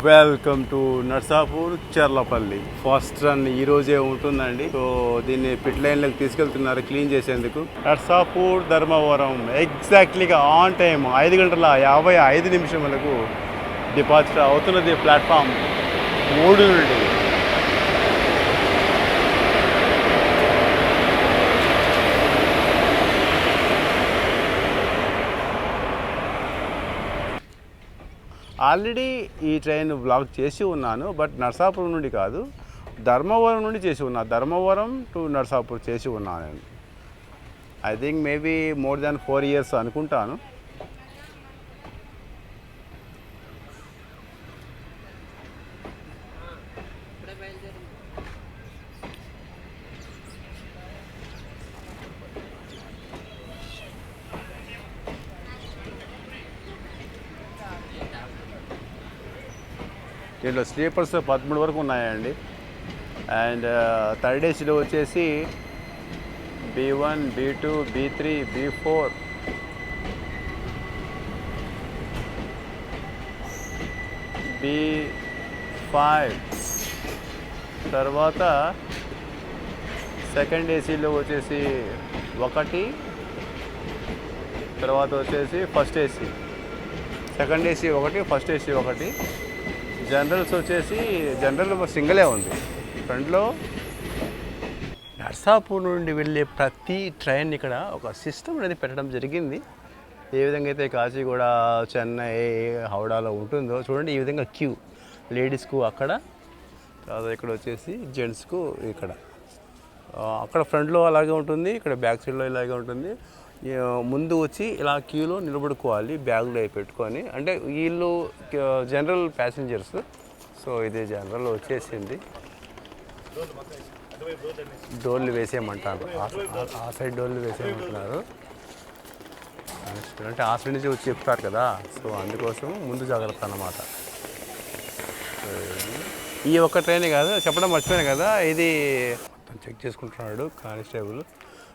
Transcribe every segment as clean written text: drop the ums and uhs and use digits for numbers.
Welcome to Narsapur Charlapalli. First run ఈ రోజే ఉంటుందండి. సో దీన్ని పిట్ లైన్లోకి తీసుకెళ్తున్నారు క్లీన్ చేసేందుకు. నర్సాపూర్ ధర్మవరం ఎగ్జాక్ట్లీగా ఆన్ టైం 5:55 డిపాజిట్ అవుతున్నది ప్లాట్ఫామ్ 3 నుండి. ఆల్రెడీ ఈ ట్రైన్ బ్లాక్ చేసి ఉన్నాను, బట్ నర్సాపూర్ నుండి కాదు, ధర్మవరం నుండి చేసి ఉన్నా. ధర్మవరం టు నర్సాపూర్ చేసి ఉన్నాను నేను. I think maybe more than 4 years అనుకుంటాను. దీంట్లో స్లీపర్స్ 13 వరకు ఉన్నాయండి. అండ్ థర్డ్ ఏసీలో వచ్చేసి B1, B2, B3, B4, B5. తర్వాత సెకండ్ ఏసీలో వచ్చేసి 1, తర్వాత వచ్చేసి first AC. Second AC 1, first AC 1. Generals వచ్చేసి జనరల్ సింగిలే ఉంది. ఫ్రంట్లో నర్సాపూర్ నుండి వెళ్ళే ప్రతి ట్రైన్ ఇక్కడ ఒక సిస్టమ్ అనేది పెట్టడం జరిగింది. ఏ విధంగా అయితే కాచిగూడ, చెన్నై, హౌడాలో ఉంటుందో చూడండి. ఈ విధంగా క్యూ, లేడీస్కు అక్కడ, తర్వాత ఇక్కడ వచ్చేసి జెంట్స్కు ఇక్కడ. అక్కడ ఫ్రంట్లో అలాగే ఉంటుంది, ఇక్కడ బ్యాక్ సైడ్లో ఇలాగే ఉంటుంది. ముందు వచ్చి ఇలా క్యూలో నిలబడుకోవాలి బ్యాగులు అవి పెట్టుకొని. అంటే వీళ్ళు జనరల్ ప్యాసింజర్స్. సో ఇది జనరల్ వచ్చేసింది. డోర్లు వేసేయమంటారు, ఆ సైడ్ డోర్లు వేసేయమంటున్నారు. అంటే ఆ సైడ్ నుంచి వచ్చి చెప్తారు కదా, సో అందుకోసం ముందు జాగ్రత్త అన్నమాట. ఈ ఒక్క ట్రైనే కాదు, చెప్పడం మర్చిపోయాను కదా, ఇది చెక్ చేసుకుంటున్నాడు కానిస్టేబుల్.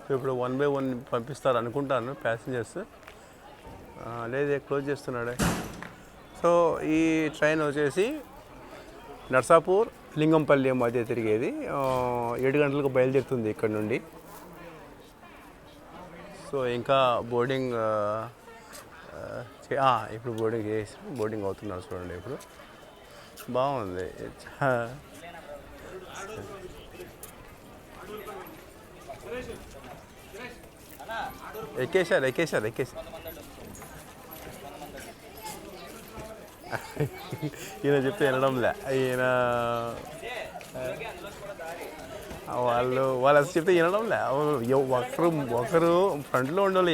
సో ఇప్పుడు 1 by 1 పంపిస్తారు అనుకుంటాను ప్యాసింజర్స్. లేదే క్లోజ్ చేస్తున్నాడే. సో ఈ ట్రైన్ వచ్చేసి నర్సాపూర్ లింగంపల్లి మధ్య తిరిగేది. 7 గంటలకు బయలుదేరుతుంది ఇక్కడ నుండి. సో ఇంకా బోర్డింగ్ ఇప్పుడు బోర్డింగ్ చేసి బోర్డింగ్ అవుతున్నారు చూడండి. ఇప్పుడు బాగుంది. ఎక్కేశారు. ఈయన చెప్తే వినడంలే. ఈయన వాళ్ళు అసలు చెప్తే వినడంలే. ఒకరు ఫ్రంట్లో ఉండేవాళ్ళు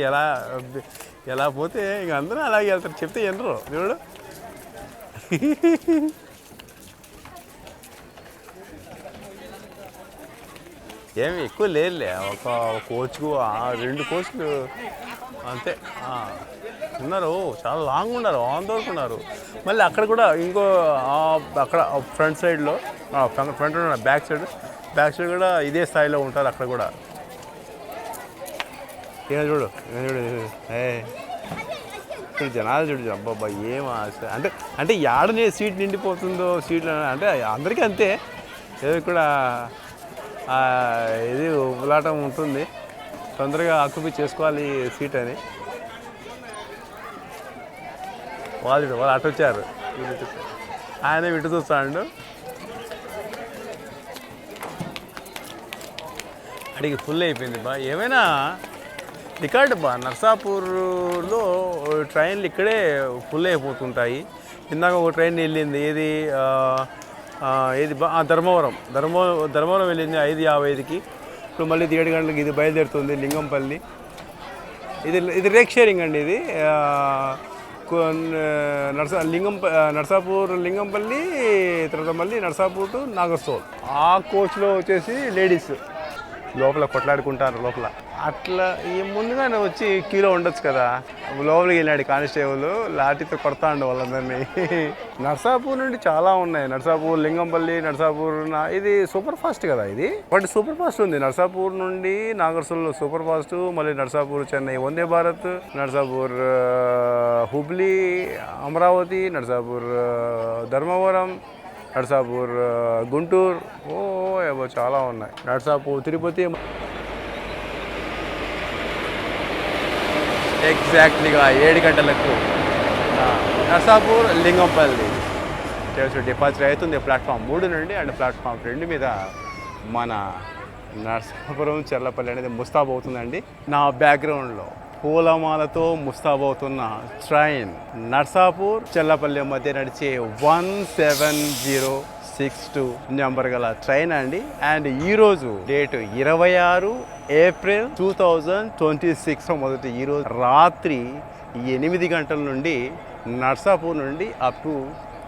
ఎలా పోతే ఇంక అందరూ అలాగే వెళ్తారు. చెప్తే వినరు. చూడు, ఏమి ఎక్కువ లేదులే. ఒక కోచ్కు 2 కోచ్లు అంతే ఉన్నారు. చాలా లాంగ్ ఉన్నారు, ఆన్ దూరకు ఉన్నారు. మళ్ళీ అక్కడ కూడా ఇంకో అక్కడ ఫ్రంట్ సైడ్లో ఫ్రంట్ బ్యాక్ సైడ్ కూడా ఇదే స్థాయిలో ఉంటారు అక్కడ కూడా. చూడు జనాలు చూడు. అబ్బాబ్బా ఏం ఆశ. అంటే ఏడనే సీట్ నిండిపోతుందో సీట్లు అంటే అందరికీ అంతే. ఏదో కూడా ఇది ఉబలాటం ఉంటుంది, తొందరగా ఆక్యుపై చేసుకోవాలి సీట్ అని. వాళ్ళు అటు వచ్చారు, ఆయన ఇటు చూస్తాడు. అడిగి ఫుల్ అయిపోయింది బా. ఏమైనా రికార్డు బా, నర్సాపూర్లో ట్రైన్లు ఇక్కడే ఫుల్ అయిపోతుంటాయి. ఇందాక ఒక ట్రైన్ వెళ్ళింది, ఏది ధర్మవరం వెళ్ళింది 5:55కి. ఇప్పుడు మళ్ళీ 7 గంటలకు ఇది బయలుదేరుతుంది లింగంపల్లి. ఇది రేక్ షేరింగ్ అండి. ఇది నర్సాపూర్ లింగంపల్లి, తర్వాత మళ్ళీ నర్సాపూర్ టు నాగర్సోల్. ఆ కోచ్లో వచ్చేసి లేడీస్. లోపల కొట్లాడుకుంటారు లోపల. అట్లా ఈ ముందుగానే వచ్చి క్యూలో ఉండొచ్చు కదా. లోపలికి వెళ్ళాడు కానిస్టేబుల్, లాఠీతో కొడతాండు వాళ్ళందరినీ. నర్సాపూర్ నుండి చాలా ఉన్నాయి. నర్సాపూర్, లింగంపల్లి, నర్సాపూర్ ఇది సూపర్ ఫాస్ట్ కదా. ఇది ఒకటి సూపర్ ఫాస్ట్ ఉంది. నర్సాపూర్ నుండి నాగర్సుల్ సూపర్ ఫాస్ట్, మళ్ళీ నర్సాపూర్ చెన్నై వందే భారత్, నర్సాపూర్ హుబ్లీ అమరావతి, నర్సాపూర్ ధర్మవరం, నర్సాపూర్ గుంటూరు, ఏవో చాలా ఉన్నాయి. నర్సాపూర్ తిరుపతి. ఎగ్జాక్ట్లీగా 7 గంటలకు నర్సాపూర్ లింగంపల్లి డిపాజిట్ అవుతుంది ప్లాట్ఫామ్ 3 నుండి. అండ్ ప్లాట్ఫామ్ 2 మీద మన నర్సాపురం చర్లపల్లి అనేది ముస్తాబవుతుందండి. నా బ్యాక్గ్రౌండ్లో పూలమాలతో ముస్తాబవుతున్న ట్రైన్ నర్సాపూర్ చర్లపల్లి మధ్య నడిచే 17062 నెంబర్ గల ట్రైన్ అండి. అండ్ ఈరోజు డేట్ 26 ఏప్రిల్ 2026. మొదటి ఈరోజు రాత్రి 8 గంటల నుండి నర్సాపూర్ నుండి అప్ టు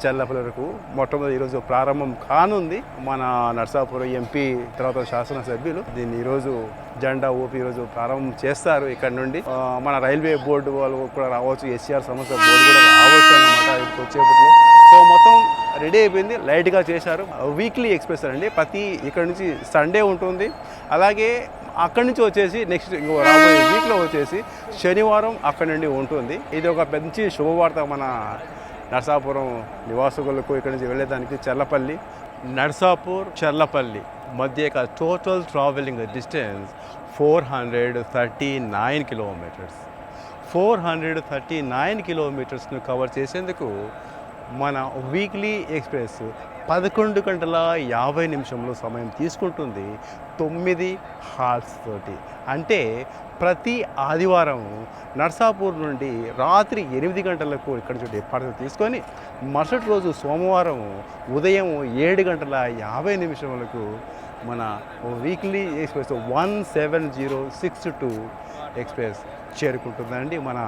చర్లపల్లి వరకు మొట్టమొదటి ఈరోజు ప్రారంభం కానుంది. మన నర్సాపురం ఎంపీ తర్వాత శాసనసభ్యులు దీన్ని ఈరోజు జెండా ఊపి ఈరోజు ప్రారంభం చేస్తారు. ఇక్కడ నుండి మన రైల్వే బోర్డు వాళ్ళు కూడా రావచ్చు, ఎస్సీఆర్ సంస్థ బోర్డు కూడా రావచ్చు అన్నమాట ఇక్కడికి వచ్చేపట్లో. సో మొత్తం రెడీ అయిపోయింది, లైట్గా చేశారు. వీక్లీ ఎక్స్ప్రెస్ అండి, ప్రతి ఇక్కడ నుంచి సండే ఉంటుంది. అలాగే అక్కడి నుంచి వచ్చేసి నెక్స్ట్ రాబోయే వీక్లో వచ్చేసి శనివారం అక్కడి నుండి ఉంటుంది. ఇది ఒక మంచి శుభవార్త మన నర్సాపురం నివాసికులకు. ఇక్కడ నుంచి వెళ్ళేదానికి చర్లపల్లి, నర్సాపూర్ చర్లపల్లి మధ్య టోటల్ ట్రావెలింగ్ డిస్టెన్స్ 439 కిలోమీటర్స్. 439 కిలోమీటర్స్ను కవర్ చేసేందుకు మన వీక్లీ ఎక్స్ప్రెస్ 11 గంటల 50 నిమిషంలో సమయం తీసుకుంటుంది, 9 హాల్స్ తోటి. అంటే ప్రతి ఆదివారం నర్సాపూర్ నుండి రాత్రి 8 గంటలకు ఇక్కడ నుంచి డిపార్చర్ తీసుకొని మరుసటి రోజు సోమవారం ఉదయం 7 గంటల 50 నిమిషములకు మన వీక్లీ ఎక్స్ప్రెస్ 17062 ఎక్స్ప్రెస్ చేరుకుంటుందండి మన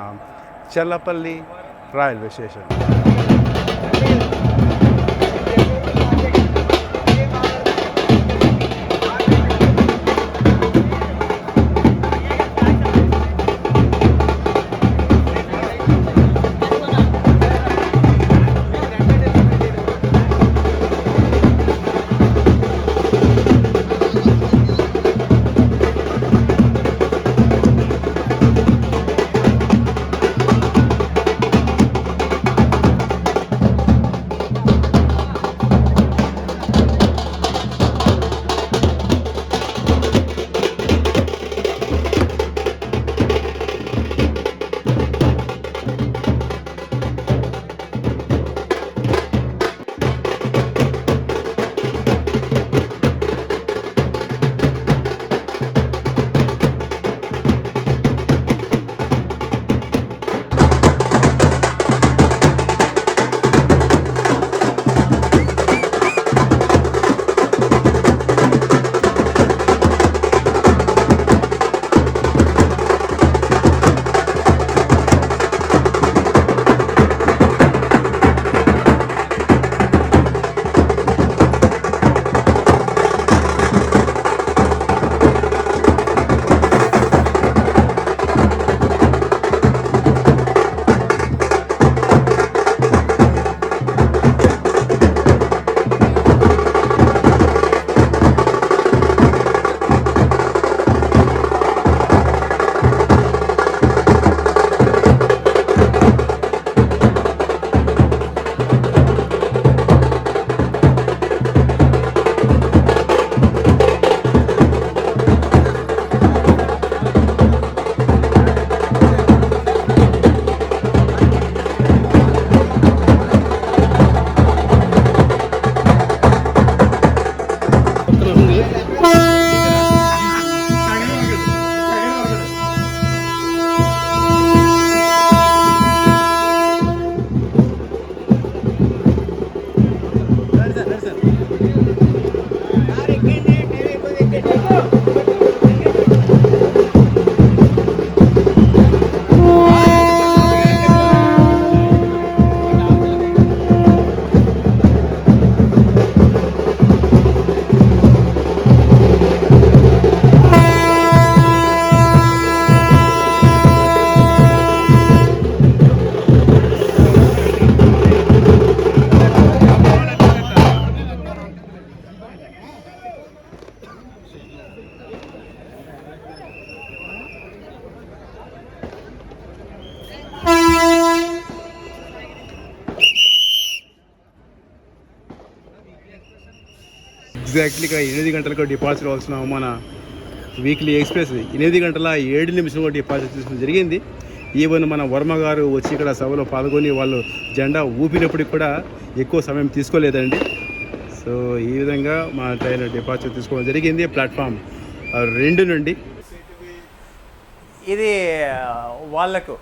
చర్లపల్లి రైల్వే స్టేషన్. ఎగ్జాక్ట్లీగా 8 గంటలకు డిపాజిట్ అవ్వాల్సిన మన వీక్లీ ఎక్స్ప్రెస్ 8 గంటల 7 నిమిషంలో డిపాజిట్ తీసుకోవడం జరిగింది. ఈవెన్ మన వర్మ గారు వచ్చి ఇక్కడ సభలో పాల్గొని వాళ్ళు జెండా ఊపినప్పటికి కూడా ఎక్కువ సమయం తీసుకోలేదండి. సో ఈ విధంగా మా ట్రైన్ డిపాజిట్ తీసుకోవడం జరిగింది ప్లాట్ఫామ్ 2 నుండి. ఇది వాళ్ళకు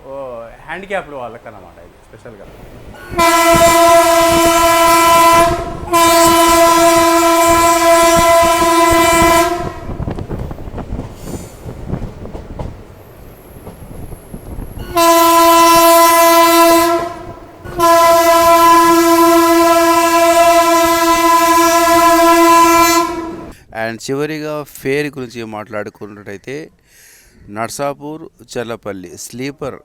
హ్యాండిక్యాప్డ్ వాళ్ళకు అన్నమాట, ఇది స్పెషల్గా. అండ్ చివరిగా ఫేర్ గురించి మాట్లాడుకున్నట్టయితే నర్సాపూర్ చర్లపల్లి స్లీపర్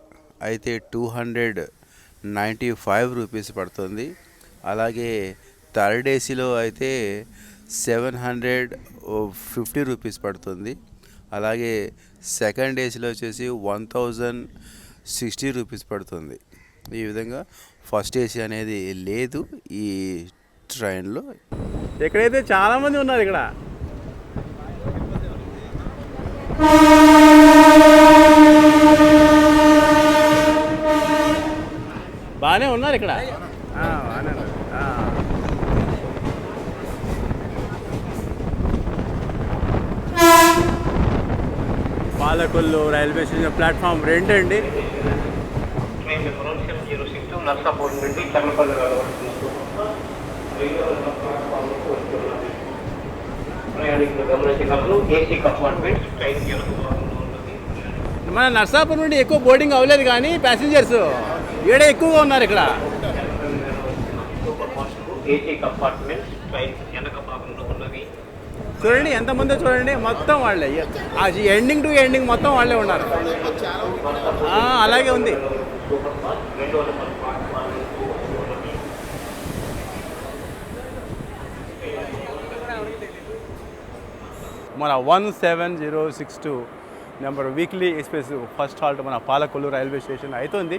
అయితే 295 రూపీస్ పడుతుంది. అలాగే థర్డ్ ఏసీలో అయితే 750 రూపీస్ పడుతుంది. అలాగే సెకండ్ ఏసీలో వచ్చేసి 1060 రూపీస్ పడుతుంది. ఈ విధంగా ఫస్ట్ ఏసీ అనేది లేదు ఈ ట్రైన్లో. ఇక్కడైతే చాలామంది ఉన్నారు. ఇక్కడ బాగానే ఉన్నారు. ఇక్కడ బాగానే ఉన్నారు. పాలకొల్లు రైల్వే స్టేషన్ ప్లాట్ఫామ్ 2 అండి. మన నర్సాపూర్ నుండి ఎక్కువ బోర్డింగ్ అవ్వలేదు, కానీ ప్యాసింజర్స్ ఏడే ఎక్కువగా ఉన్నారు. ఇక్కడ చూడండి ఎంతమంది చూడండి, మొత్తం వాళ్ళే. ఎండింగ్ టు ఎండింగ్ మొత్తం వాళ్ళే ఉన్నారు. అలాగే ఉంది. మన 17062 number weekly express first halt మన పాలకొల్లు రైల్వే స్టేషన్ అవుతుంది.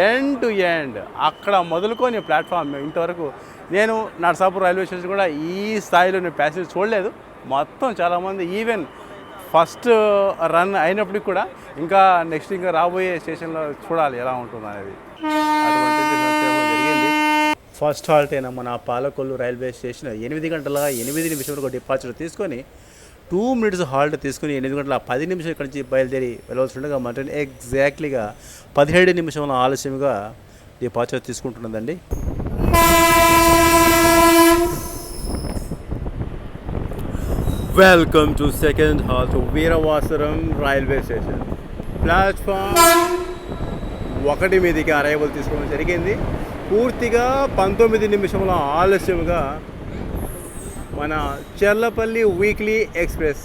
ఎండ్ టు ఎండ్ అక్కడ మొదలుకొని ప్లాట్ఫామ్ ఇంతవరకు నేను నర్సాపూర్ రైల్వే స్టేషన్ కూడా ఈ స్థాయిలో నేను ప్యాసింజర్ చూడలేదు. మొత్తం చాలామంది ఈవెన్ ఫస్ట్ రన్ అయినప్పటికి కూడా ఇంకా నెక్స్ట్ ఇంకా రాబోయే స్టేషన్లో చూడాలి ఎలా ఉంటుంది అనేది అటువంటి జరిగింది. ఫస్ట్ హాల్ట్ అయినా మన పాలకొల్లు రైల్వే స్టేషన్ 8 గంటల 8 నిమిషాలకు డిపార్చర్ తీసుకొని 2 మినిట్స్ హాల్ట్ తీసుకుని 8 గంటల 10 నిమిషాల ఇక్కడి నుంచి బయలుదేరి వెళ్ళవలసి ఉండగా మన ట్రైన్ ఎగ్జాక్ట్లీగా 17 నిమిషాల ఆలస్యంగా డిపార్చర్ తీసుకుంటున్నదండి. Welcome to second halt Veeravasaram railway station. Platform 1 మీదకి అరైవల్ తీసుకోవడం జరిగింది. పూర్తిగా 19 నిమిషముల ఆలస్యంగా మన చర్లపల్లి వీక్లీ ఎక్స్ప్రెస్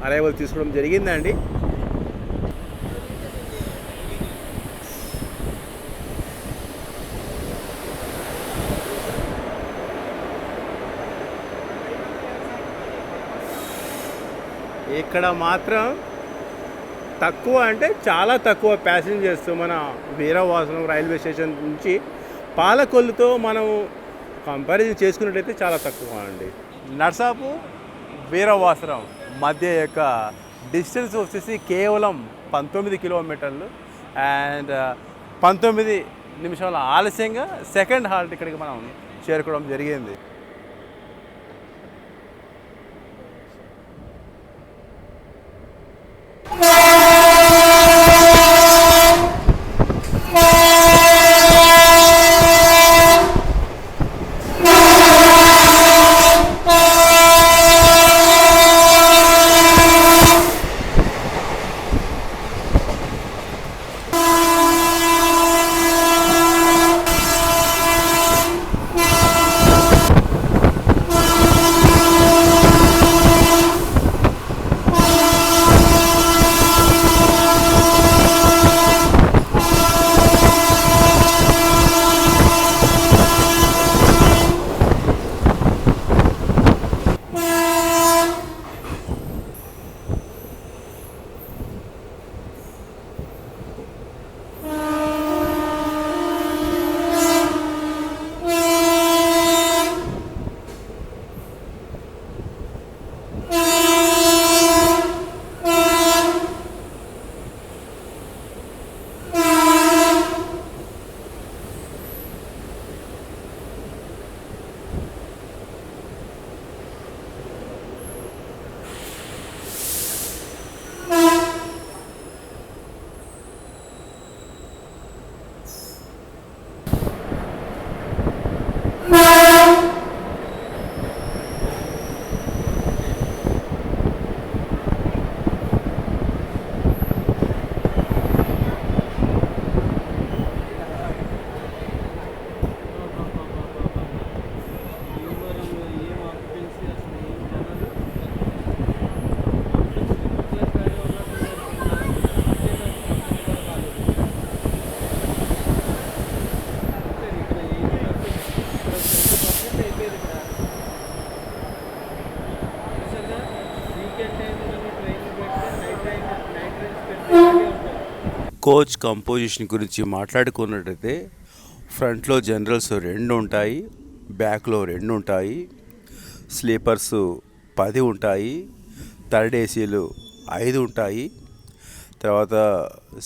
అరైవల్ తీసుకోవడం జరిగిందండి. ఇక్కడ మాత్రం తక్కువ అంటే చాలా తక్కువ ప్యాసింజర్స్ మన వీరవాసరం రైల్వే స్టేషన్ నుంచి పాలకొల్లుతో మనం కంపారిజన్ చేసుకున్నట్టయితే చాలా తక్కువ అండి. నర్సాపూర్ వీరవాసరం మధ్య యొక్క డిస్టెన్స్ వచ్చేసి కేవలం 19 కిలోమీటర్లు. అండ్ 19 నిమిషాల ఆలస్యంగా సెకండ్ హాల్ట్ ఇక్కడికి మనం చేరుకోవడం జరిగింది. కోచ్ కంపోజిషన్ గురించి మాట్లాడుకున్నట్టయితే ఫ్రంట్లో జనరల్స్ 2 ఉంటాయి, బ్యాక్లో 2 ఉంటాయి, స్లీపర్స్ 10 ఉంటాయి, థర్డ్ ఏసీలు 5 ఉంటాయి, తర్వాత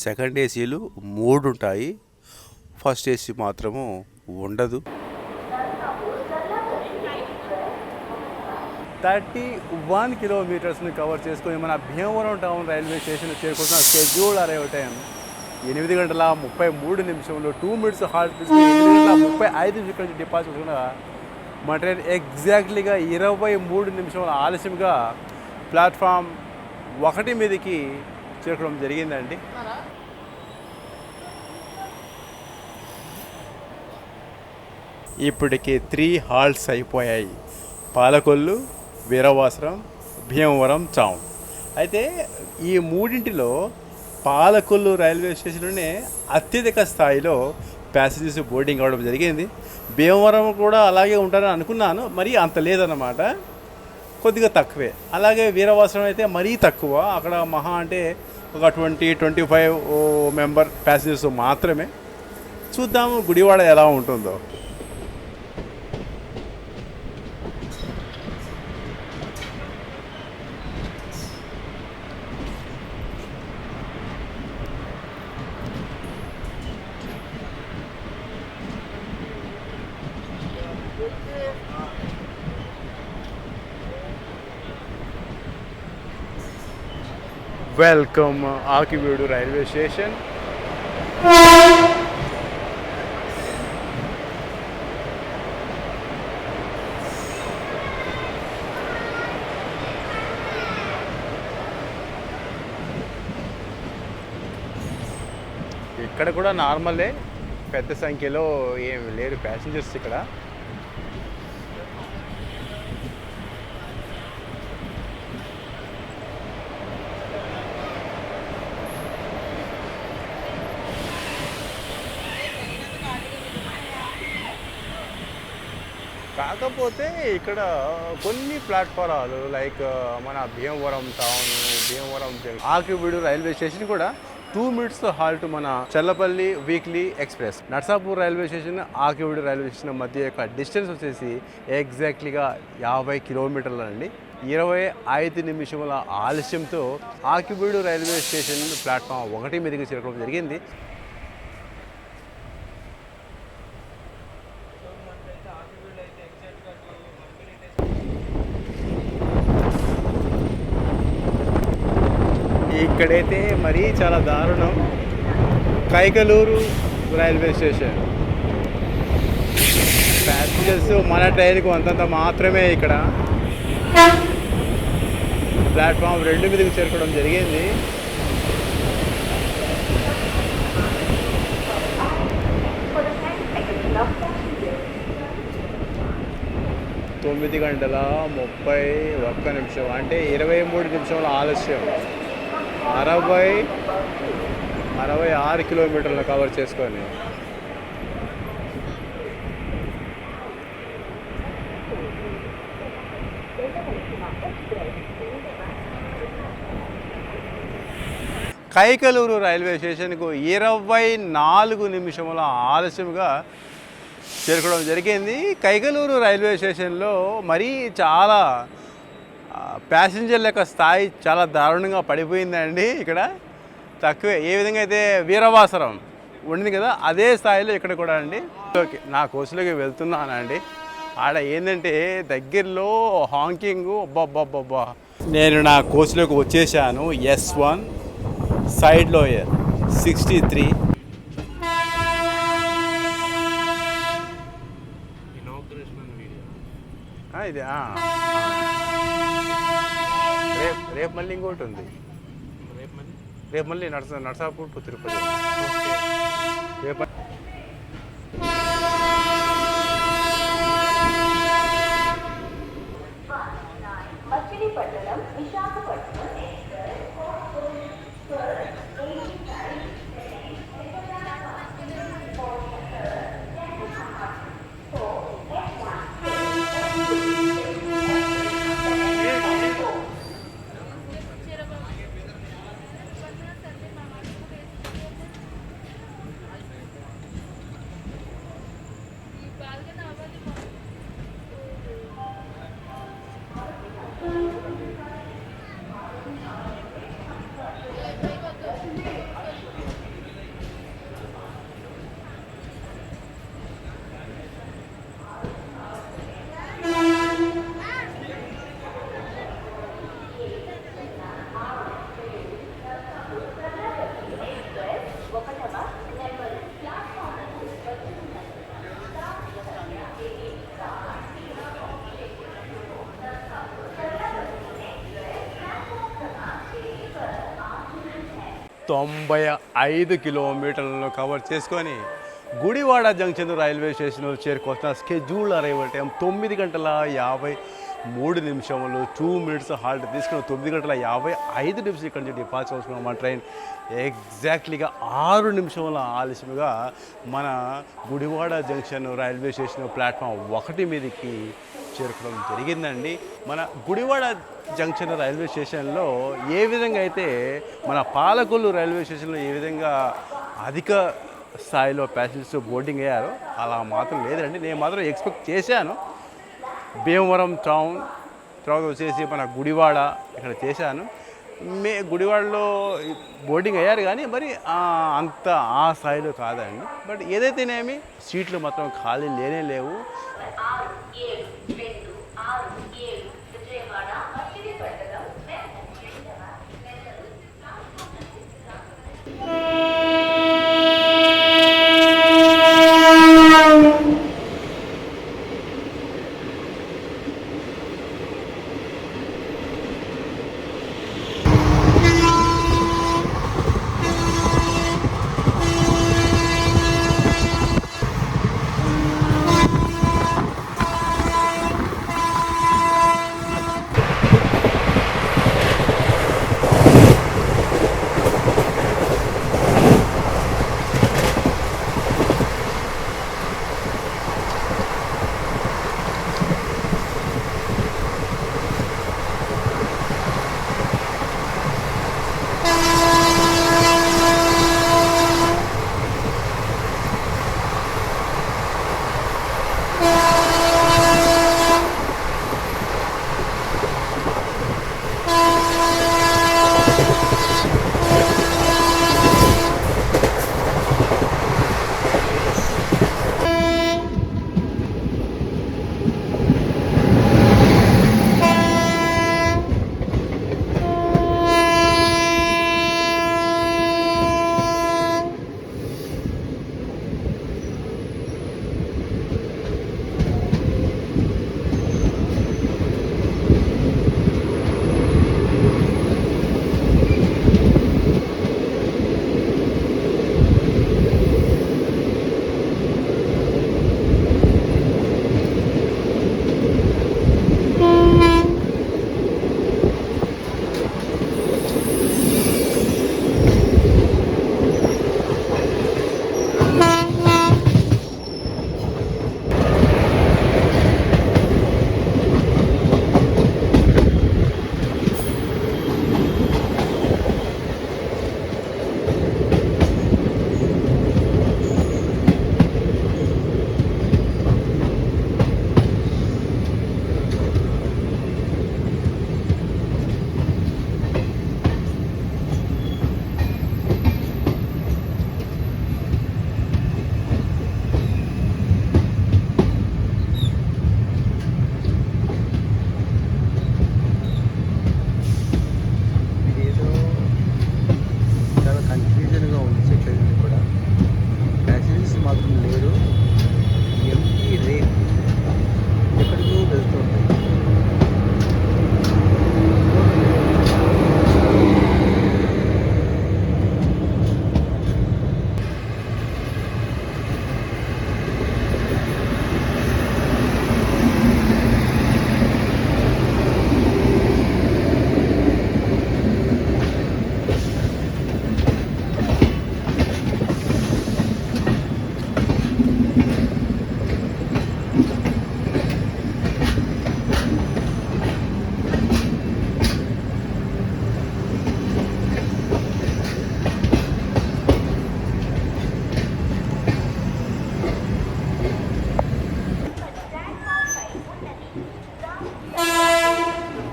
సెకండ్ ఏసీలు 3 ఉంటాయి, ఫస్ట్ ఏసీ మాత్రము ఉండదు. 31 కిలోమీటర్స్ని కవర్ చేసుకొని మన భీమవరం టౌన్ రైల్వే స్టేషన్ చేరుకుంటున్న షెడ్యూల్ అరైవ్ టైం 8 గంటల 33 నిమిషంలో 2 మినిట్స్ హాల్ట్ తీసుకుని 8 గంటల 35 నిమిషాల నుంచి డిపాజిట్ కూడా మన ట్రైన్ ఎగ్జాక్ట్లీగా 23 నిమిషాల ఆలస్యంగా ప్లాట్ఫామ్ 1 మీదకి చేరుకోవడం జరిగిందండి. ఇప్పటికి 3 హాల్ట్స్ అయిపోయాయి: పాలకొల్లు, వీరవాసరం, భీమవరం టౌన్. అయితే ఈ మూడింటిలో పాలకొల్లు రైల్వే స్టేషన్లోనే అత్యధిక స్థాయిలో ప్యాసింజర్స్ బోర్డింగ్ అవ్వడం జరిగింది. భీమవరం కూడా అలాగే ఉంటారని అనుకున్నాను, మరీ అంత లేదన్నమాట, కొద్దిగా తక్కువే. అలాగే వీరవాసరం అయితే మరీ తక్కువ, అక్కడ మహా అంటే ఒక 20-25 మెంబర్ ప్యాసింజర్స్ మాత్రమే. చూద్దాము గుడివాడ ఎలా ఉంటుందో. Welcome Akividu railway station. ఇక్కడ కూడా నార్మలే, పెద్ద సంఖ్యలో ఏం లేరు ప్యాసింజర్స్ ఇక్కడ. కాకపోతే ఇక్కడ కొన్ని ప్లాట్ఫారాలు లైక్ మన Bhimavaram town, Bhimavaram Akividu railway station కూడా 2 మినిట్స్ హాల్ట్ మన Challapalli weekly express. Narsapur railway station, Akividu railway station మధ్య యొక్క డిస్టెన్స్ వచ్చేసి ఎగ్జాక్ట్లీగా 50 కిలోమీటర్లు అండి. 25 నిమిషముల ఆలస్యంతో ఆకివీడు రైల్వే స్టేషన్ ప్లాట్ఫామ్ 1 మీదకి చేరుకోవడం జరిగింది. ఇక్కడైతే మరీ చాలా దారుణం. కైకలూరు రైల్వే స్టేషన్ ప్యాసింజర్స్ మన ట్రైన్కు అంతంత మాత్రమే. ఇక్కడ ప్లాట్ఫామ్ 2 మీదకి చేరుకోవడం జరిగింది. గంటల 31 నిమిషం అంటే 23 నిమిషాల ఆలస్యం. 66 కిలోమీటర్లు కవర్ చేసుకొని కైకలూరు రైల్వే స్టేషన్కు 24 నిమిషముల ఆలస్యంగా చేరుకోవడం జరిగింది. కైకలూరు రైల్వే స్టేషన్లో మరీ చాలా ప్యాసింజర్ల యొక్క స్థాయి చాలా దారుణంగా పడిపోయిందండి. ఇక్కడ తక్కువే. ఏ విధంగా అయితే వీరవాసరం ఉండింది కదా, అదే స్థాయిలో ఇక్కడ కూడా అండి. ఓకే, నా కోర్సులోకి వెళ్తున్నానండి. ఆడ ఏంటంటే దగ్గరలో హాంకింగ్, అబ్బాబ్బాబ్బా. నేను నా కోర్సులోకి వచ్చేసాను. S1 side lower 63. ఇది రేపు మళ్ళీ ఇంకోటి ఉంది. రేపు మళ్ళీ నర్సాపూర్ టు తిరుపతి రేపు. తొంభై 5 కిలోమీటర్లను కవర్ చేసుకొని గుడివాడ జంక్షన్ రైల్వే స్టేషన్లో చేరుకొస్తున్న schedule arrival time 9:53 2 minutes halt తీసుకుని 9:55 ఇక్కడ నుంచి డిపార్చర్ అవుతున్నాం. మన ట్రైన్ ఎగ్జాక్ట్లీగా 6 నిమిషాల ఆలస్యంగా మన Gudivada junction railway station platform 1 మీదకి చేరుకోవడం జరిగిందండి. మన గుడివాడ జంక్షన్ రైల్వే స్టేషన్లో ఏ విధంగా అయితే మన పాలకొల్లు రైల్వే స్టేషన్లో ఏ విధంగా అధిక స్థాయిలో ప్యాసింజర్స్ బోర్డింగ్ అయ్యారో అలా మాత్రం లేదండి. నేను మాత్రం ఎక్స్పెక్ట్ చేశాను. భీమవరం టౌన్ తర్వాత వచ్చేసి మన గుడివాడ ఇక్కడ చేశాను. గుడివాడలో బోర్డింగ్ అయ్యారు కానీ మరి అంత ఆ స్థాయిలో కాదండి. బట్ ఏదైతేనేమి సీట్లు మాత్రం ఖాళీ లేనే లేవు.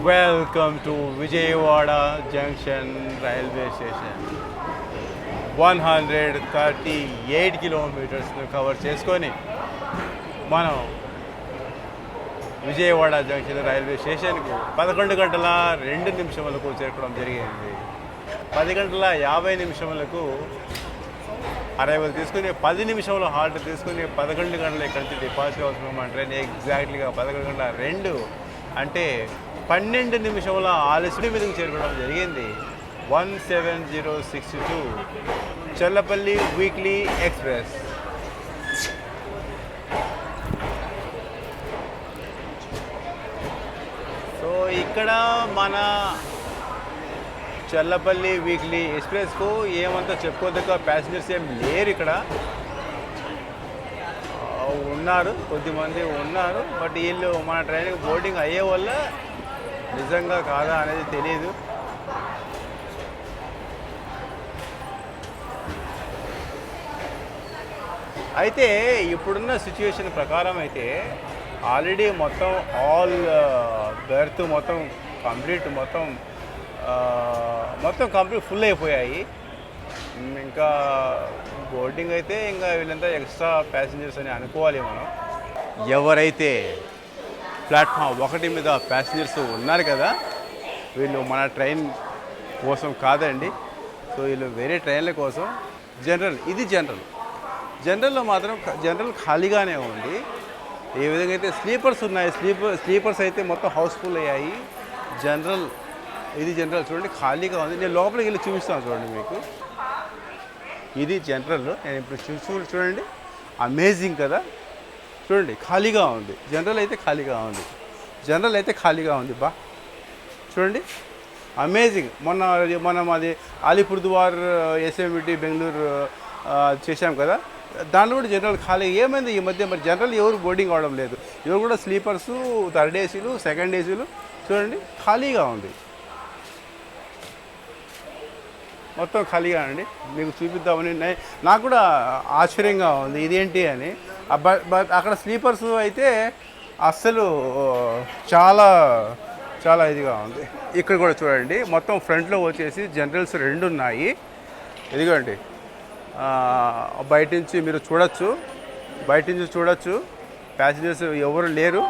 Welcome to Vijayawada junction railway station. 138 కిలోమీటర్స్ను కవర్ చేసుకొని మనం విజయవాడ జంక్షన్ రైల్వే స్టేషన్కు 11 గంటల 2 నిమిషములకు చేరుకోవడం జరిగింది. 10 గంటల 50 నిమిషములకు అరైవల్ తీసుకుని 10 నిమిషంలో హాల్ట్ తీసుకుని 11 గంటల ఇక్కడి నుంచి డిపాజిట్ అవుతున్నాం. మన ట్రైన్ ఎగ్జాక్ట్లీగా 11 గంటల 2 అంటే 12 నిమిషముల ఆలస్యం మీదకి చేరుకోవడం జరిగింది. 17062 చల్లపల్లి వీక్లీ ఎక్స్ప్రెస్. సో ఇక్కడ మన చల్లపల్లి వీక్లీ ఎక్స్ప్రెస్కు ఏమంతా చెప్పుకోదగ్గ ప్యాసింజర్స్ ఏం లేరు. ఇక్కడ ఉన్నారు, కొద్దిమంది ఉన్నారు. బట్ వీళ్ళు మన ట్రైన్కి బోర్డింగ్ అయ్యే వల్ల నిజంగా కాదా అనేది తెలియదు. అయితే ఇప్పుడున్న సిచ్యువేషన్ ప్రకారం అయితే ఆల్రెడీ మొత్తం ఆల్ బెర్త్ మొత్తం కంప్లీట్ మొత్తం కంప్లీట్ ఫుల్ అయిపోయాయి. ఇంకా బోర్డింగ్ అయితే ఇంకా వీళ్ళంతా ఎక్స్ట్రా ప్యాసింజర్స్ అని అనుకోవాలి మనం. ఎవరైతే ప్లాట్ఫామ్ 1 మీద ప్యాసింజర్స్ ఉన్నారు కదా, వీళ్ళు మన ట్రైన్ కోసం కాదండి. సో వీళ్ళు వేరే ట్రైన్ల కోసం ఇది జనరల్లో మాత్రం జనరల్ ఖాళీగానే ఉంది. ఏ విధంగా అయితే స్లీపర్స్ ఉన్నాయి, స్లీపర్స్ అయితే మొత్తం హౌస్ఫుల్ అయ్యాయి. ఇది జనరల్ చూడండి ఖాళీగా ఉంది. నేను లోపలికి వెళ్ళి చూపిస్తాను చూడండి మీకు. ఇది జనరల్. నేను ఇప్పుడు చూడండి, అమేజింగ్ కదా. చూడండి ఖాళీగా ఉంది. జనరల్ అయితే ఖాళీగా ఉంది. చూడండి అమేజింగ్. మనం అది అలీపుర్దువార్ ఎస్ఎంవిటి బెంగళూరు చేశాం కదా, దాంట్లో కూడా జనరల్ ఖాళీ. ఏమైంది ఈ మధ్య మరి జనరల్ ఎవరు బోర్డింగ్ అవడం లేదు. ఎవరు కూడా స్లీపర్సు, థర్డ్ ఏసీలు, సెకండ్ ఏసీలు చూడండి ఖాళీగా ఉంది. మొత్తం ఖాళీగా అండి. మీకు చూపిద్దామని నాకు కూడా ఆశ్చర్యంగా ఉంది ఇదేంటి అని. బట్ అక్కడ స్లీపర్స్ అయితే అస్సలు చాలా చాలా ఇదిగా ఉంది. ఇక్కడ కూడా చూడండి మొత్తం ఫ్రంట్లో వచ్చేసి జనరల్స్ 2 ఉన్నాయి. ఇదిగోండి బయట నుంచి మీరు చూడొచ్చు, ప్యాసింజర్స్ ఎవరు లేరు.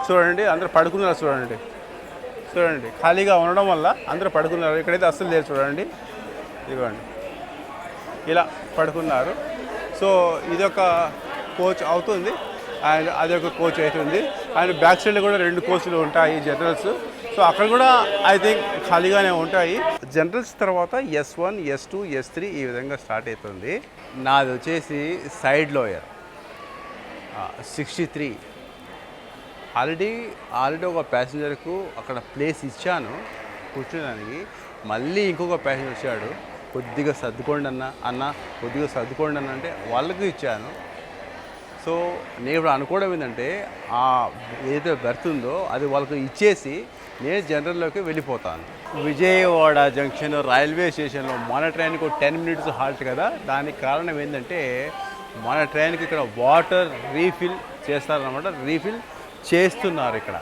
చూడండి అందరూ పడుకున్నారు. చూడండి ఖాళీగా ఉండడం వల్ల అందరూ పడుకున్నారు. ఇక్కడైతే అస్సలు లేరు. చూడండి ఇదిగోండి ఇలా పడుకున్నారు. సో ఇదొక కోచ్ అవుతుంది అండ్ అదొక కోచ్ అవుతుంది. అండ్ బ్యాక్ సైడ్లో కూడా 2 కోచ్లు ఉంటాయి జనరల్స్. సో అక్కడ కూడా ఐ థింక్ ఖాళీగానే ఉంటాయి. జనరల్స్ తర్వాత S1, S2, S3 ఈ విధంగా స్టార్ట్ అవుతుంది. నాది వచ్చేసి సైడ్ లోయర్ 63. ఆల్రెడీ ఒక ప్యాసింజర్కు అక్కడ ప్లేస్ ఇచ్చాను కూర్చోడానికి. మళ్ళీ ఇంకొక ప్యాసింజర్ వచ్చాడు, కొద్దిగా సర్దుకోండి అన్న అంటే వాళ్ళకు ఇచ్చాను. సో నేను ఇప్పుడు అనుకోవడం ఏంటంటే ఏదైతే బెర్త్ ఉందో అది వాళ్ళకు ఇచ్చేసి నేను జనరల్లోకి వెళ్ళిపోతాను. విజయవాడ జంక్షన్ రైల్వే స్టేషన్లో మన ట్రైన్కి 10 మినిట్స్ హాల్ట్ కదా. దానికి కారణం ఏంటంటే మన ట్రైన్కి ఇక్కడ వాటర్ రీఫిల్ చేస్తారన్నమాట. రీఫిల్ చేస్తున్నారు ఇక్కడ.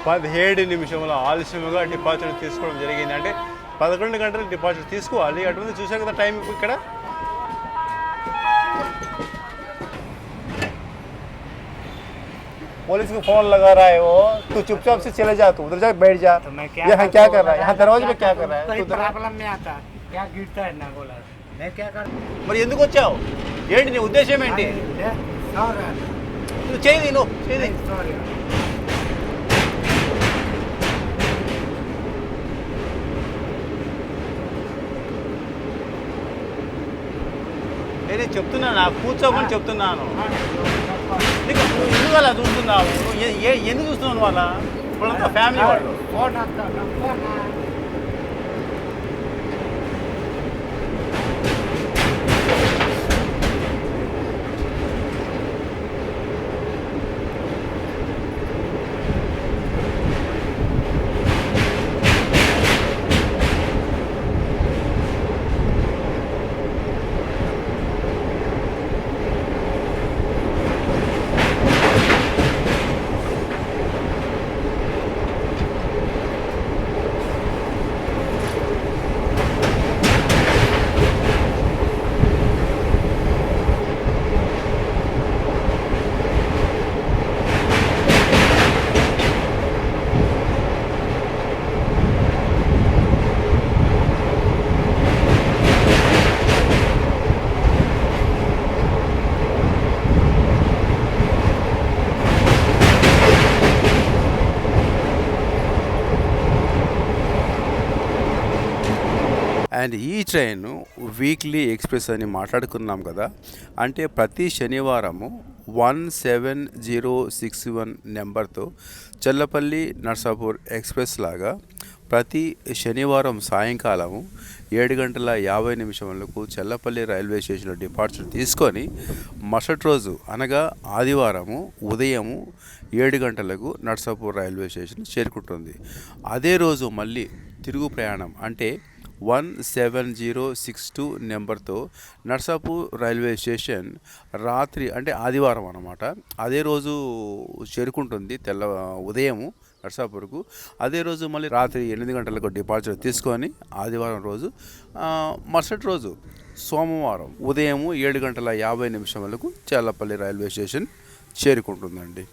పదిహేడు నిమిషముల ఆలస్యముగా డిపాజిట్ తీసుకోవడం జరిగింది. అంటే 11 గంటలు డిపాజిట్ తీసుకోవాలి. అటువంటి చూసాం కదా టైం. ఇక్కడ पुलिस को फोन लगा रहा है वो, तू चुपचाप से चले जा, तू उधर जा बैठ जा। तो यहाँ क्या कर रहा है, यहाँ दरवाजे पे क्या कर रहा है? प्रॉब्लम में आता क्या गिरता है ना बोला मैं क्या कर మరి ఎందుకు వచ్చావు? ఏంటి నీ ఉద్దేశం ఏంటి? నువ్వు చేయి నేనే చెప్తున్నాను, కూర్చోమని చెప్తున్నాను. నీకు ఎందుకు అలా చూస్తున్నావు? ఎందుకు చూస్తున్నావు వాళ్ళ? వాళ్ళంతా ఫ్యామిలీ వాళ్ళు. అండ్ ఈ ట్రైన్ వీక్లీ ఎక్స్ప్రెస్ అని మాట్లాడుకున్నాం కదా, అంటే ప్రతి శనివారము 17061 నెంబర్తో చల్లపల్లి నర్సాపూర్ ఎక్స్ప్రెస్ లాగా ప్రతి శనివారం సాయంకాలము 7:50 చల్లపల్లి రైల్వే స్టేషన్లో డిపార్చర్ తీసుకొని మరుసటి రోజు అనగా ఆదివారము ఉదయము 7 గంటలకు నర్సాపూర్ రైల్వే స్టేషన్ చేరుకుంటుంది. అదే రోజు మళ్ళీ తిరుగు ప్రయాణం అంటే 17062 నెంబర్తో నర్సాపూర్ రైల్వే స్టేషన్ రాత్రి అంటే ఆదివారం అన్నమాట అదే రోజు చేరుకుంటుంది ఉదయము నర్సాపూర్కు. అదే రోజు మళ్ళీ రాత్రి 8 గంటలకు డిపార్చర్ తీసుకొని ఆదివారం రోజు మరుసటి రోజు సోమవారం ఉదయము 7:50 చల్లపల్లి రైల్వే స్టేషన్ చేరుకుంటుందండి.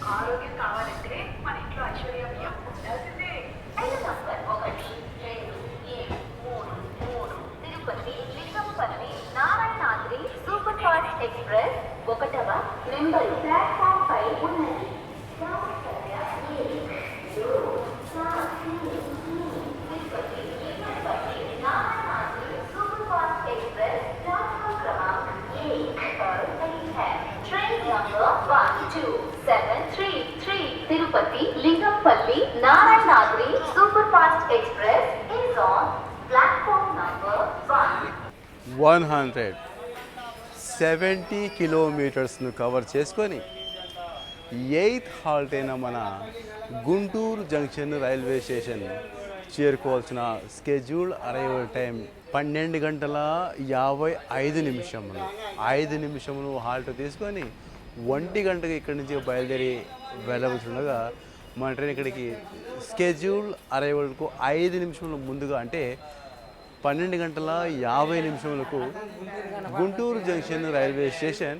ఆరోగ్యం కావాలంటే మన ఇంట్లో ఐశ్వర్య బియ్యం ఉండాల్సిందే. 5 Tirupati Lingampalli Narayanadri super fast express 1వ నెంబరు ప్లాట్ఫామ్ పై ఉన్నది. Tirupati Lingampalli Narayanadri super fast express platform क्रमांक 1 पर खड़ी है. Train number 12733 Tirupati Lingampalli Narayanadri superfast express is on platform number 170 కిలోమీటర్స్ను కవర్ చేసుకొని 8th హాల్ట్ అయిన మన గుంటూరు జంక్షన్ రైల్వే స్టేషన్ చేరుకోవాల్సిన స్కెడ్యూల్ అరైవల్ టైం 12:55. 5 నిమిషములు హాల్ట్ తీసుకొని 1 గంటకి ఇక్కడి నుంచి బయలుదేరి వెళ్ళవలసి ఉండగా మన ట్రైన్ ఇక్కడికి స్కెడ్యూల్ అరైవల్కు 5 నిమిషముల ముందుగా అంటే 12:50 Guntur junction railway station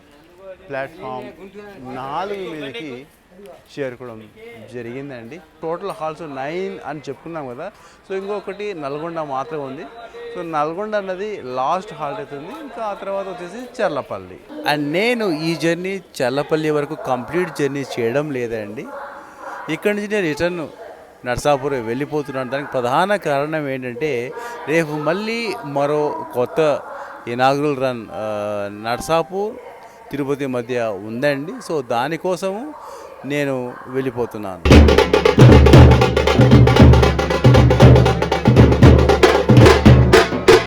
platform 4 మీదకి చేరుకోవడం జరిగిందండి. టోటల్ హాల్స్ 9 అని చెప్పుకున్నాం కదా, సో ఇంకొకటి నల్గొండ మాత్రమే ఉంది. సో నల్గొండ అన్నది లాస్ట్ హాల్ట్ అవుతుంది. ఇంకా ఆ తర్వాత వచ్చేసి చర్లపల్లి. అండ్ నేను ఈ జర్నీ చర్లపల్లి వరకు కంప్లీట్ జర్నీ చేయడం లేదండి. ఇక్కడి నుంచి నేను రిటర్న్ నర్సాపూర్ వెళ్ళిపోతున్నాను. దానికి ప్రధాన కారణం ఏంటంటే రేపు మళ్ళీ మరో కొత్త ఇనాగ్రల్ రన్ నర్సాపూర్ తిరుపతి మధ్య ఉందండి. సో దానికోసము నేను వెళ్ళిపోతున్నాను.